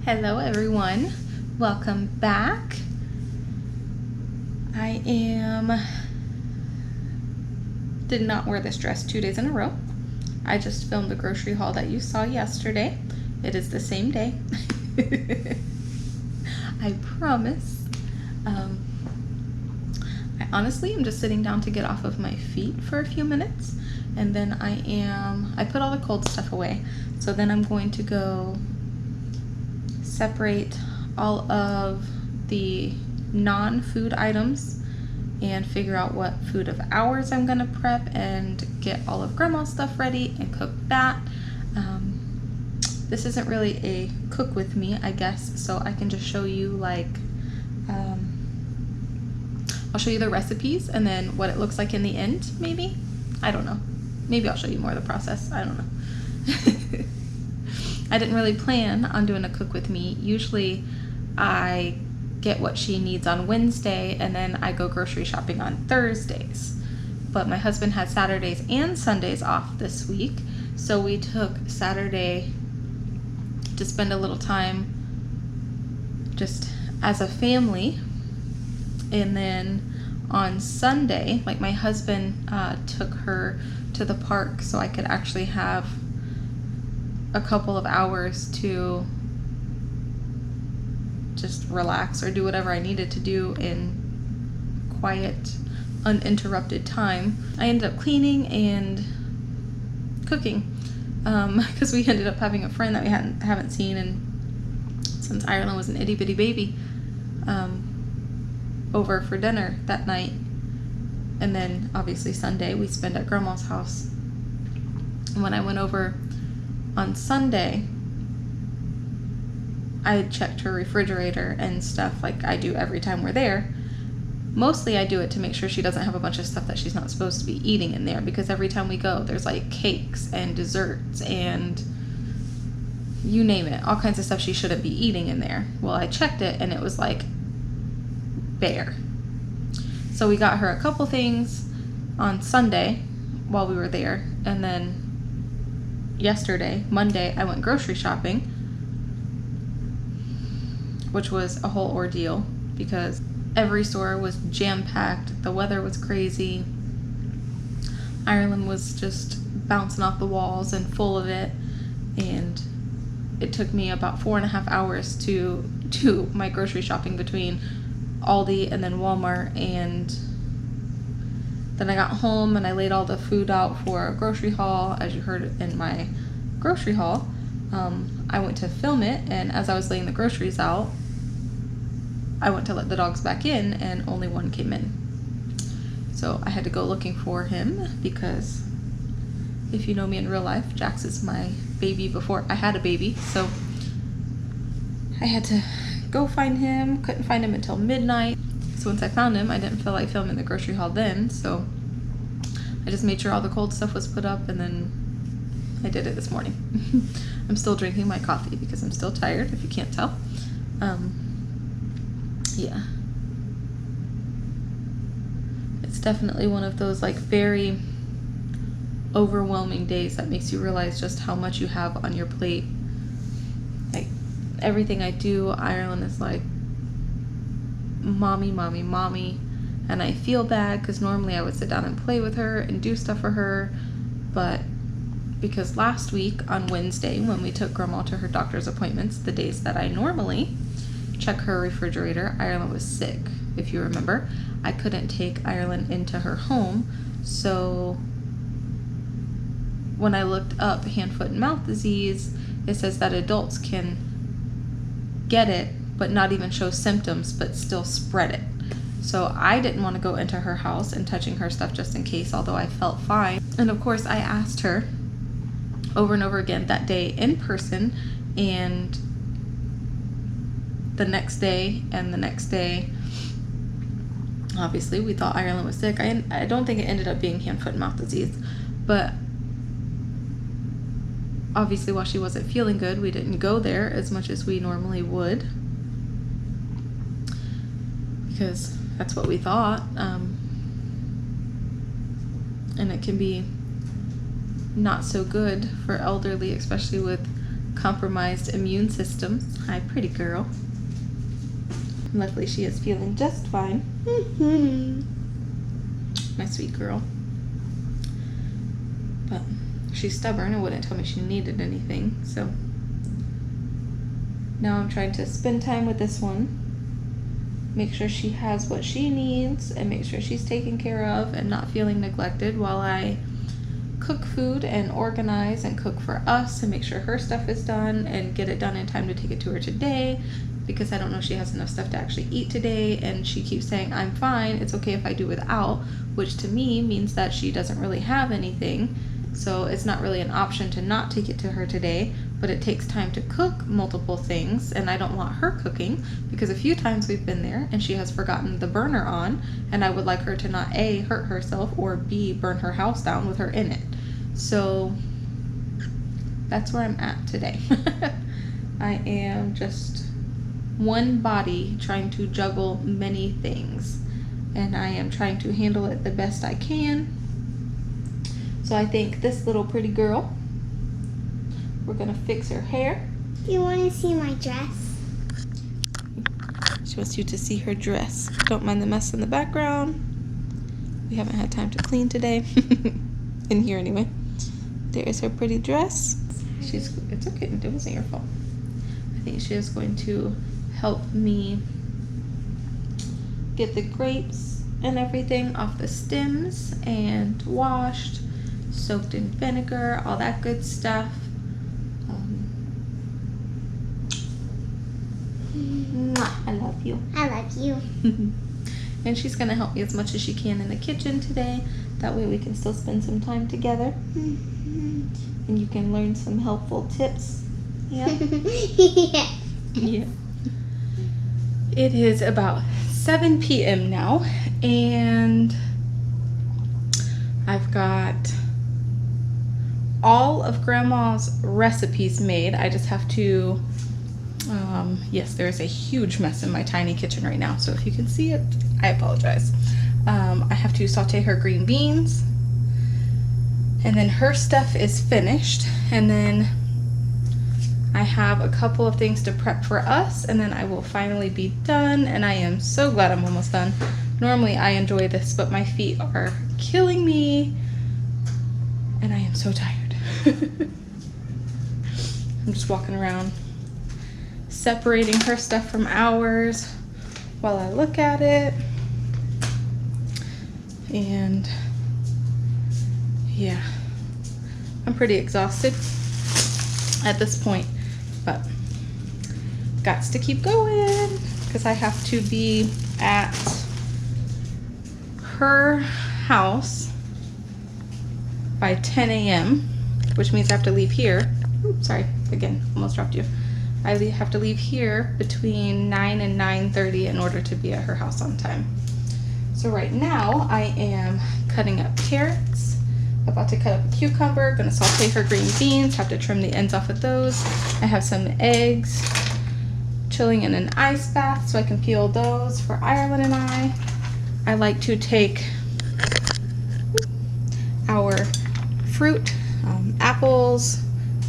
Hello everyone, welcome back. Did not wear this dress 2 days in a row. I just filmed the grocery haul that you saw yesterday. It is the same day. I promise. I honestly am just sitting down to get off of my feet for a few minutes, and then I put all the cold stuff away. So then I'm going to go separate all of the non-food items and figure out what food of ours I'm gonna prep and get all of grandma's stuff ready and cook that. This isn't really a cook with me, I guess, so I can just show you I'll show you the recipes and then what it looks like in the end, maybe? I don't know. Maybe I'll show you more of the process. I don't know. I didn't really plan on doing a cook with me. Usually I get what she needs on Wednesday and then I go grocery shopping on Thursdays. But my husband had Saturdays and Sundays off this week, so we took Saturday to spend a little time just as a family. And then on Sunday, like, my husband took her to the park so I could actually have a couple of hours to just relax or do whatever I needed to do in quiet, uninterrupted time. I ended up cleaning and cooking because we ended up having a friend that we haven't seen since Ireland was an itty bitty baby over for dinner that night. And then obviously Sunday we spent at grandma's house. And when I went over on Sunday, I checked her refrigerator and stuff like I do every time we're there. Mostly I do it to make sure she doesn't have a bunch of stuff that she's not supposed to be eating in there, because every time we go there's like cakes and desserts and you name it, all kinds of stuff she shouldn't be eating in there. Well, I checked it and it was like bare. So we got her a couple things on Sunday while we were there, and then yesterday, Monday, I went grocery shopping, which was a whole ordeal because every store was jam-packed. The weather was crazy. Ireland was just bouncing off the walls and full of it, and it took me about 4.5 hours to do my grocery shopping between Aldi and then Walmart. And then I got home and I laid all the food out for a grocery haul, as you heard in my grocery haul. I went to film it, and as I was laying the groceries out, I went to let the dogs back in and only one came in. So I had to go looking for him, because if you know me in real life, Jax is my baby before I had a baby. So I had to go find him. Couldn't find him until midnight. So once I found him, I didn't feel like filming the grocery haul then, so I just made sure all the cold stuff was put up, and then I did it this morning. I'm still drinking my coffee because I'm still tired, if you can't tell. Yeah. It's definitely one of those like very overwhelming days that makes you realize just how much you have on your plate. Like, everything I do, Ireland is like, mommy, mommy, mommy. And I feel bad because normally I would sit down and play with her and do stuff for her, but because last week on Wednesday, when we took grandma to her doctor's appointments, the days that I normally check her refrigerator, Ireland was sick. If you remember, I couldn't take Ireland into her home, so when I looked up hand, foot, and mouth disease, it says that adults can get it but not even show symptoms but still spread it. So I didn't want to go into her house and touching her stuff just in case, although I felt fine. And of course I asked her over and over again that day in person, and the next day and the next day. Obviously we thought Ireland was sick. I don't think it ended up being hand, foot, and mouth disease, but obviously while she wasn't feeling good, we didn't go there as much as we normally would, because that's what we thought. And it can be not so good for elderly, especially with compromised immune system. Hi, pretty girl. Luckily, she is feeling just fine. My sweet girl. But she's stubborn and wouldn't tell me she needed anything, so now I'm trying to spend time with this one, make sure she has what she needs, and make sure she's taken care of and not feeling neglected while I cook food and organize and cook for us and make sure her stuff is done and get it done in time to take it to her today, because I don't know if she has enough stuff to actually eat today, and she keeps saying, I'm fine, it's okay if I do without, which to me means that she doesn't really have anything. So it's not really an option to not take it to her today, but it takes time to cook multiple things, and I don't want her cooking because a few times we've been there and she has forgotten the burner on, and I would like her to not A, hurt herself, or B, burn her house down with her in it. So that's where I'm at today. I am just one body trying to juggle many things, and I am trying to handle it the best I can. So I think this little pretty girl, we're gonna fix her hair. Do you want to see my dress? She wants you to see her dress. Don't mind the mess in the background. We haven't had time to clean today. In here anyway. There is her pretty dress. It's okay, it wasn't your fault. I think she is going to help me get the grapes and everything off the stems and washed, soaked in vinegar, all that good stuff. I love you. I love you. And she's gonna help me as much as she can in the kitchen today. That way we can still spend some time together. And you can learn some helpful tips. Yeah. Yeah. Yeah. It is about 7 p.m. now, and I've got all of Grandma's recipes made. I just have to, yes, there's a huge mess in my tiny kitchen right now, so if you can see it, I apologize. I have to saute her green beans, and then her stuff is finished, and then I have a couple of things to prep for us, and then I will finally be done, and I am so glad I'm almost done. Normally I enjoy this, but my feet are killing me, and I am so tired. I'm just walking around, separating her stuff from ours while I look at it, and yeah, I'm pretty exhausted at this point, but gots to keep going because I have to be at her house by 10 a.m., which means I have to leave here. Oops, sorry, again, almost dropped you. I have to leave here between 9 and 9:30 in order to be at her house on time. So right now I am cutting up carrots, about to cut up a cucumber, gonna saute her green beans, have to trim the ends off of those. I have some eggs chilling in an ice bath so I can peel those for Ireland and I. I like to take our fruit, apples,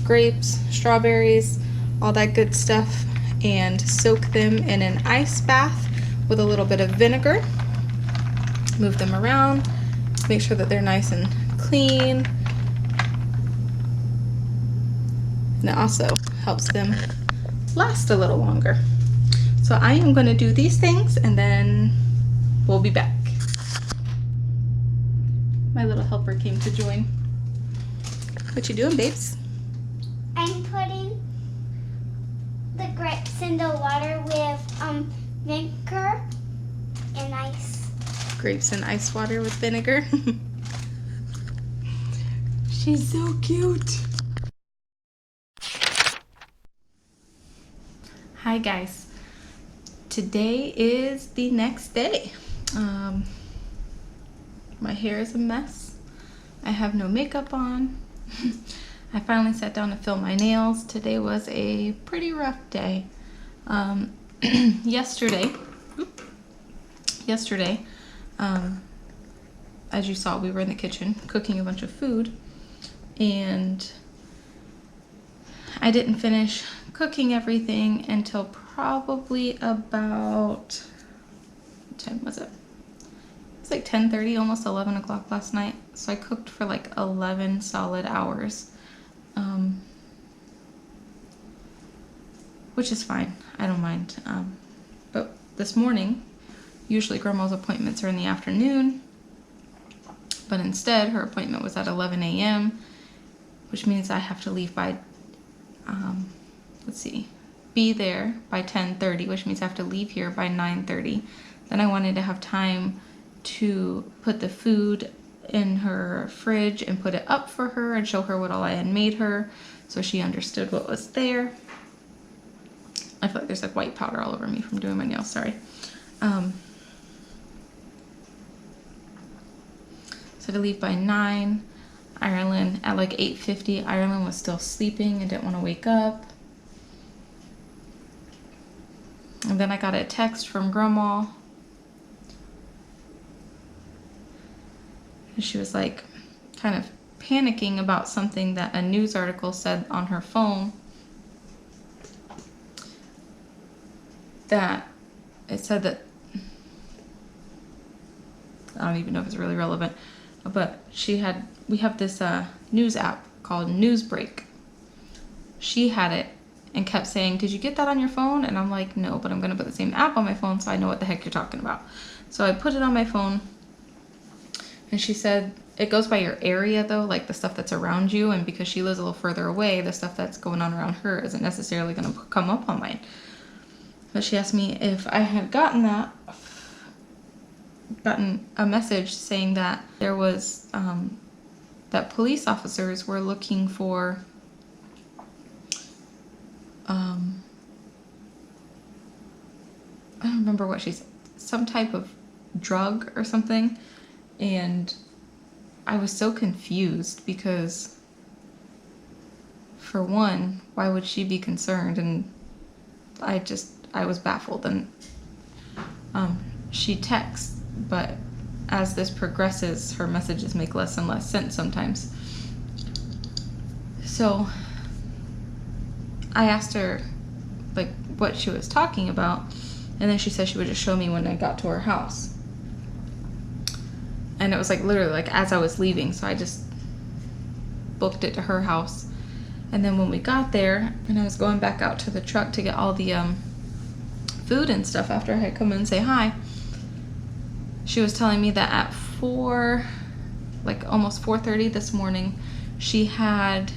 grapes, strawberries, all that good stuff, and soak them in an ice bath with a little bit of vinegar. Move them around, make sure that they're nice and clean, and it also helps them last a little longer. So I am going to do these things and then we'll be back. My little helper came to join. What you doing, babes? I'm putting the grapes in the water with vinegar and ice. Grapes and ice water with vinegar. She's so cute. Hi guys. Today is the next day. My hair is a mess. I have no makeup on. I finally sat down to film my nails. Today was a pretty rough day. Yesterday, as you saw, we were in the kitchen cooking a bunch of food, and I didn't finish cooking everything until probably about, what time was it? It's like 10:30, almost 11 o'clock last night. So I cooked for like 11 solid hours, which is fine. I don't mind. But this morning, usually Grandma's appointments are in the afternoon, but instead her appointment was at 11 a.m., which means I have to leave by, be there by 10:30, which means I have to leave here by 9:30. Then I wanted to have time to put the food in her fridge and put it up for her and show her what all I had made her so she understood what was there. I feel like there's like white powder all over me from doing my nails, sorry. So to leave by 9. Ireland, at like 8:50, Ireland was still sleeping and didn't want to wake up. And then I got a text from Grandma. And she was like kind of panicking about something that a news article said on her phone. That it said that, I don't even know if it's really relevant, but we have this news app called Newsbreak. She had it and kept saying, did you get that on your phone? And I'm like, no, but I'm gonna put the same app on my phone so I know what the heck you're talking about. So I put it on my phone, and she said, it goes by your area though, like the stuff that's around you, and because she lives a little further away, the stuff that's going on around her isn't necessarily gonna come up on mine. But she asked me if I had gotten a message saying that there was, that police officers were looking for, I don't remember what she said, some type of drug or something. And I was so confused because, for one, why would she be concerned? And I was baffled. And she texts, but as this progresses, her messages make less and less sense sometimes. So I asked her like what she was talking about, and then she said she would just show me when I got to her house. And it was like literally like as I was leaving, so I just booked it to her house. And then when we got there and I was going back out to the truck to get all the food and stuff after I had come in and say hi, she was telling me that at almost 4:30 this morning, she had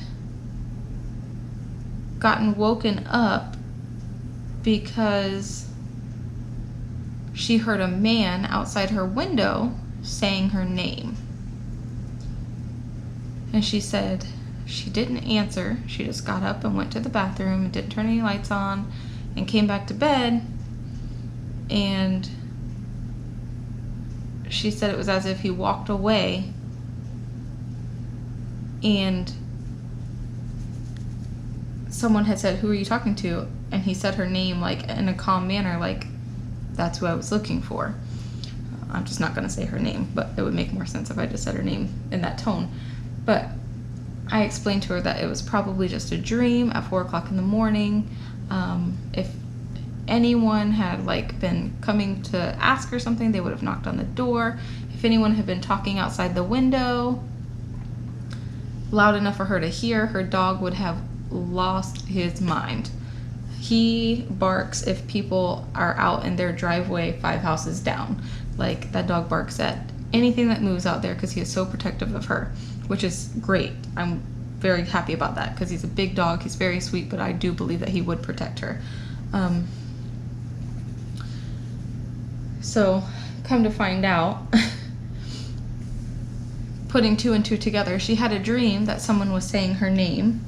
gotten woken up because she heard a man outside her window saying her name. And she said she didn't answer. She just got up and went to the bathroom and didn't turn any lights on and came back to bed. And she said it was as if he walked away and someone had said, who are you talking to? And he said her name like in a calm manner, like that's who I was looking for. I'm just not gonna say her name, but it would make more sense if I just said her name in that tone. But I explained to her that it was probably just a dream at 4 o'clock in the morning. If anyone had like been coming to ask her something, they would have knocked on the door. If anyone had been talking outside the window loud enough for her to hear, her dog would have lost his mind. He barks if people are out in their driveway 5 houses down. Like that dog barks at anything that moves out there because he is so protective of her, which is great. I'm very happy about that because he's a big dog. He's very sweet, but I do believe that he would protect her. So come to find out, putting 2 and 2 together, she had a dream that someone was saying her name,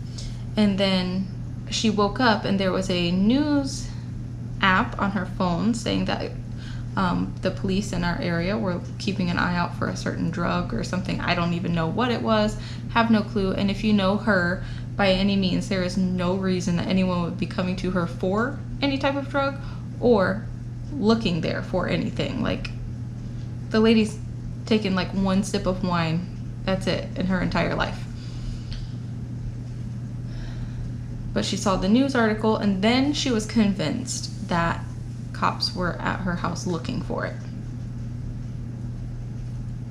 and then she woke up and there was a news app on her phone saying that the police in our area were keeping an eye out for a certain drug or something. I don't even know what it was, have no clue. And if you know her by any means, there is no reason that anyone would be coming to her for any type of drug or looking there for anything. Like, the lady's taken like 1 sip of wine, that's it, in her entire life. But she saw the news article, and then she was convinced that cops were at her house looking for it.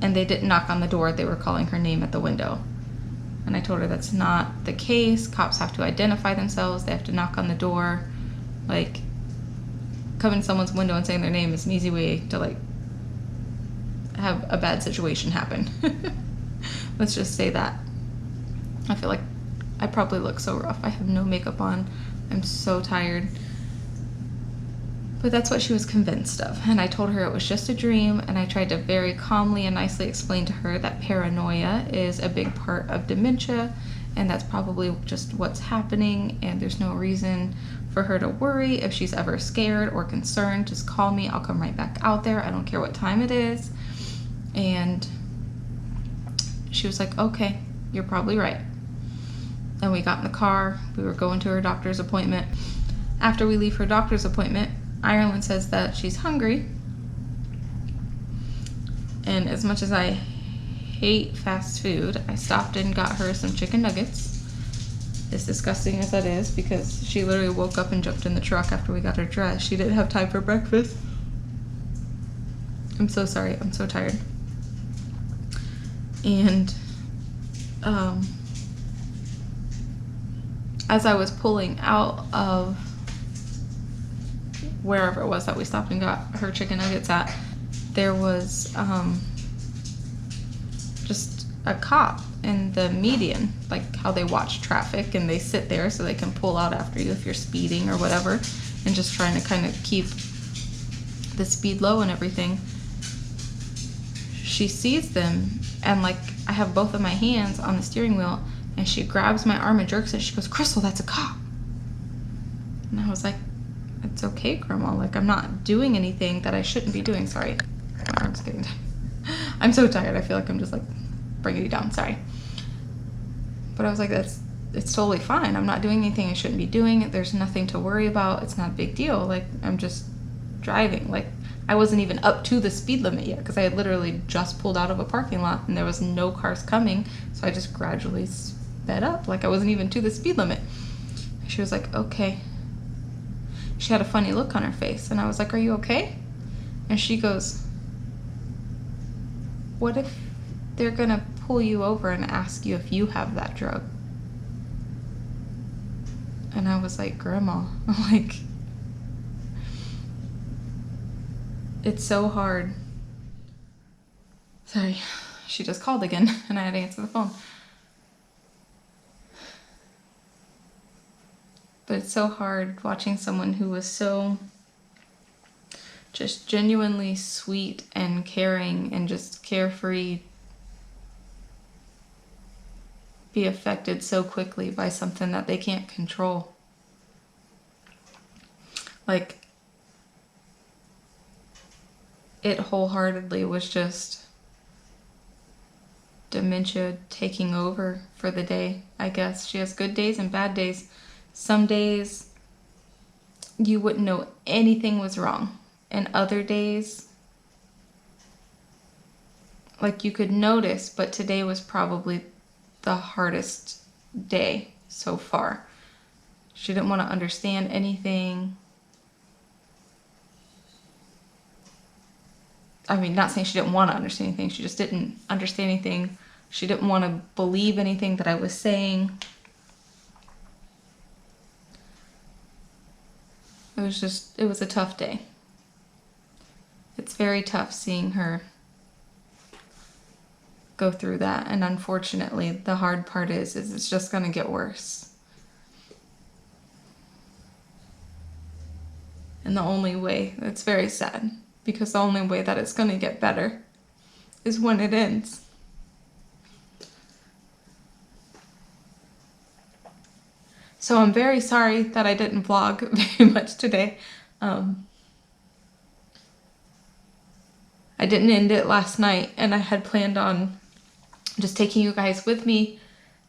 And they didn't knock on the door, they were calling her name at the window. And I told her that's not the case. Cops have to identify themselves, they have to knock on the door. Like, coming to someone's window and saying their name is an easy way to, like, have a bad situation happen. Let's just say that. I feel like I probably look so rough. I have no makeup on. I'm so tired. But that's what she was convinced of. And I told her it was just a dream, and I tried to very calmly and nicely explain to her that paranoia is a big part of dementia, and that's probably just what's happening, and there's no reason for her to worry. If she's ever scared or concerned, just call me. I'll come right back out there. I don't care what time it is. And she was like, okay, you're probably right. And we got in the car. We were going to her doctor's appointment. After we leave her doctor's appointment, Ireland says that she's hungry. And as much as I hate fast food, I stopped and got her some chicken nuggets. As disgusting as that is, because she literally woke up and jumped in the truck after we got her dressed. She didn't have time for breakfast. I'm so sorry. I'm so tired. And as I was pulling out of wherever it was that we stopped and got her chicken nuggets at, there was just a cop in the median, like how they watch traffic and they sit there so they can pull out after you if you're speeding or whatever, and just trying to kind of keep the speed low and everything. She sees them, and like I have both of my hands on the steering wheel, and she grabs my arm and jerks it. She goes, "Crystal, that's a cop." And I was like, "It's okay, Grandma. Like, I'm not doing anything that I shouldn't be doing." Sorry, my arm's getting tired. I'm so tired. I feel like I'm just like bringing you down. Sorry. But I was like, it's totally fine. I'm not doing anything I shouldn't be doing. There's nothing to worry about. It's not a big deal. Like, I'm just driving. Like, I wasn't even up to the speed limit yet because I had literally just pulled out of a parking lot and there was no cars coming. So I just gradually sped up. Like, I wasn't even to the speed limit. She was like, okay. She had a funny look on her face. And I was like, are you okay? And she goes, what if they're gonna pull you over and ask you if you have that drug? And I was like, Grandma, like, it's so hard. Sorry, she just called again and I had to answer the phone. But it's so hard watching someone who was so just genuinely sweet and caring and just carefree be affected so quickly by something that they can't control. Like, it wholeheartedly was just dementia taking over for the day, I guess. She has good days and bad days. Some days you wouldn't know anything was wrong. And other days, like, you could notice, but today was probably the hardest day so far. She didn't want to understand anything. I mean, not saying she didn't want to understand anything, she just didn't understand anything. She didn't want to believe anything that I was saying. It was a tough day. It's very tough seeing her go through that, and unfortunately the hard part is it's just going to get worse. And the only way, it's very sad, because the only way that it's going to get better is when it ends. So I'm very sorry that I didn't vlog very much today. I didn't end it last night, and I had planned on just taking you guys with me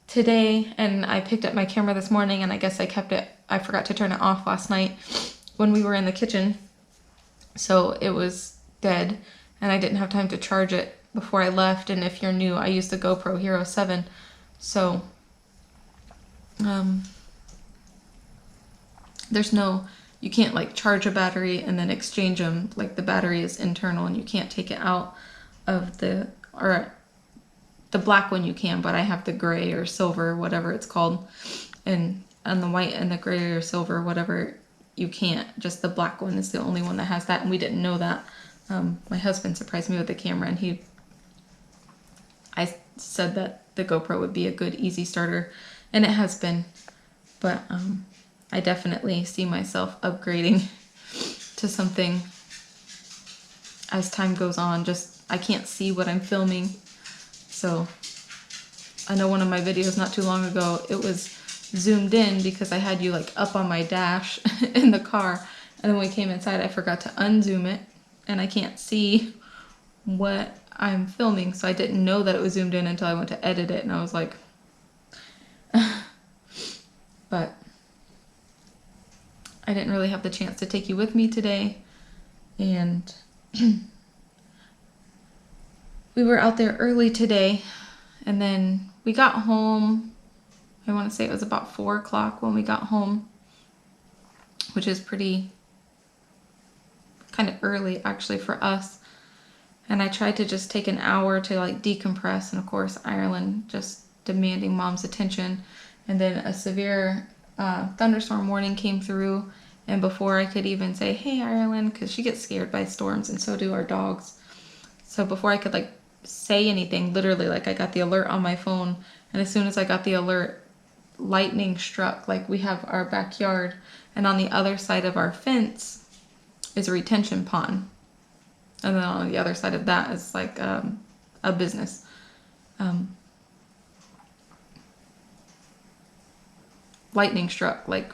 today, and I picked up my camera this morning, and I guess I forgot to turn it off last night when we were in the kitchen, so it was dead, and I didn't have time to charge it before I left. And if you're new, I use the GoPro Hero 7, so there's no, you can't like charge a battery and then exchange them. Like the battery is internal and you can't take it out of or the black one you can, but I have the gray or silver, whatever it's called. And on the white and the gray or silver, whatever, you can't. Just the black one is the only one that has that, and we didn't know that. My husband surprised me with the camera, and I said that the GoPro would be a good, easy starter, and it has been. But I definitely see myself upgrading to something as time goes on. Just, I can't see what I'm filming. So I know one of my videos not too long ago, it was zoomed in because I had you like up on my dash in the car, and then when we came inside I forgot to unzoom it and I can't see what I'm filming, so I didn't know that it was zoomed in until I went to edit it, and I was like but I didn't really have the chance to take you with me today, and we were out there early today, and then we got home. I want to say it was about 4 o'clock when we got home, which is pretty kind of early actually for us. And I tried to just take an hour to like decompress, and of course Ireland just demanding mom's attention. And then a severe thunderstorm warning came through, and before I could even say, hey Ireland, because she gets scared by storms and so do our dogs. So before I could like say anything, literally like I got the alert on my phone, and as soon as I got the alert, lightning struck. Like we have our backyard, and on the other side of our fence is a retention pond, and then on the other side of that is like a business. Lightning struck like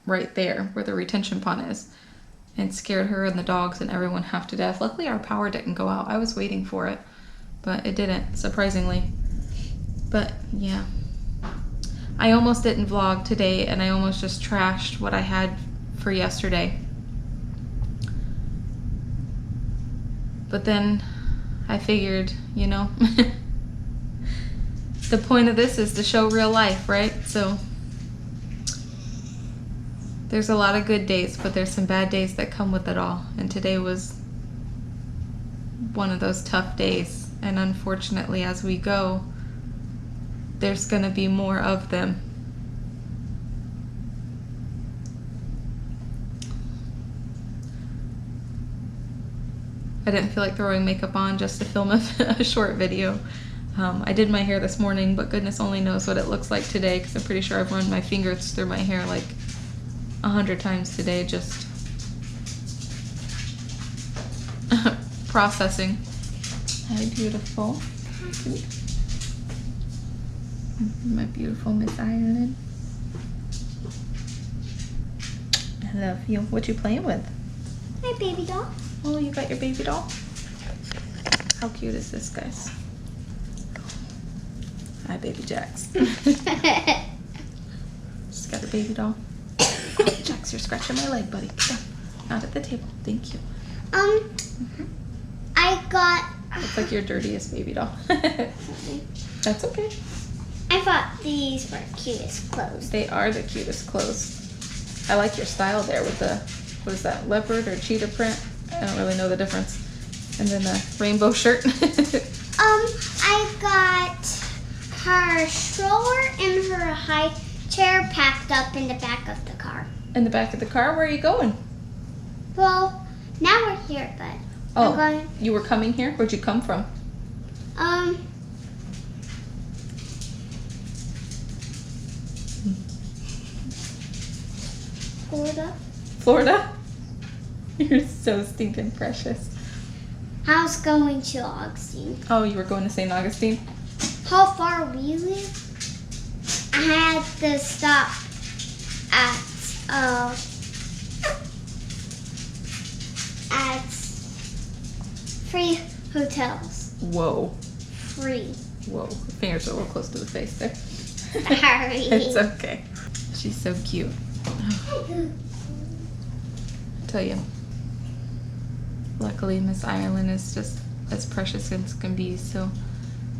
right there where the retention pond is, and scared her and the dogs and everyone half to death. Luckily our power didn't go out. I was waiting for it, but it didn't, surprisingly. But yeah, I almost didn't vlog today, and I almost just trashed what I had for yesterday. But then I figured, you know, the point of this is to show real life, right? So there's a lot of good days, but there's some bad days that come with it all. And today was one of those tough days. And unfortunately, as we go, there's going to be more of them. I didn't feel like throwing makeup on just to film a short video. I did my hair this morning, but goodness only knows what it looks like today, because I'm pretty sure I've run my fingers through my hair like 100 times today, just processing. Hi, beautiful. My beautiful Miss Ireland. I love you. What you playing with? My baby doll. Oh, you got your baby doll? How cute is this, guys? Hi, baby Jax. Just got a baby doll. Oh, Jax, you're scratching my leg, buddy. Come on. Not at the table. Thank you. I got... Looks like your dirtiest baby doll. That's okay. I thought these were cutest clothes. They are the cutest clothes. I like your style there with the, what is that, leopard or cheetah print? I don't really know the difference. And then the rainbow shirt. I got her stroller and her high chair packed up in the back of the car. In the back of the car? Where are you going? Well, now we're here, but Oh, I'm going... you were coming here? Where'd you come from? Florida. Florida? You're so stinking precious. I was going to Augustine. Oh, you were going to St. Augustine? How far we live, I had to stop at 3 hotels. Whoa. 3. Whoa. Her fingers are a little close to the face there. Sorry. It's okay. She's so cute. I tell you. Luckily, Miss Ireland is just as precious as can be, so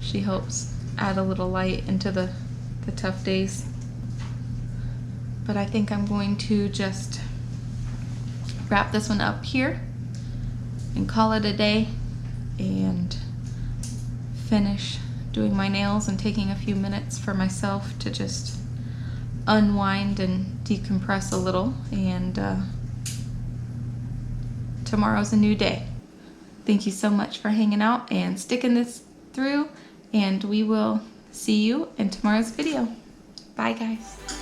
she helps add a little light into the tough days. But I think I'm going to just wrap this one up here and call it a day and finish doing my nails and taking a few minutes for myself to just unwind and decompress a little. And tomorrow's a new day. Thank you so much for hanging out and sticking this through, and we will see you in tomorrow's video. Bye guys.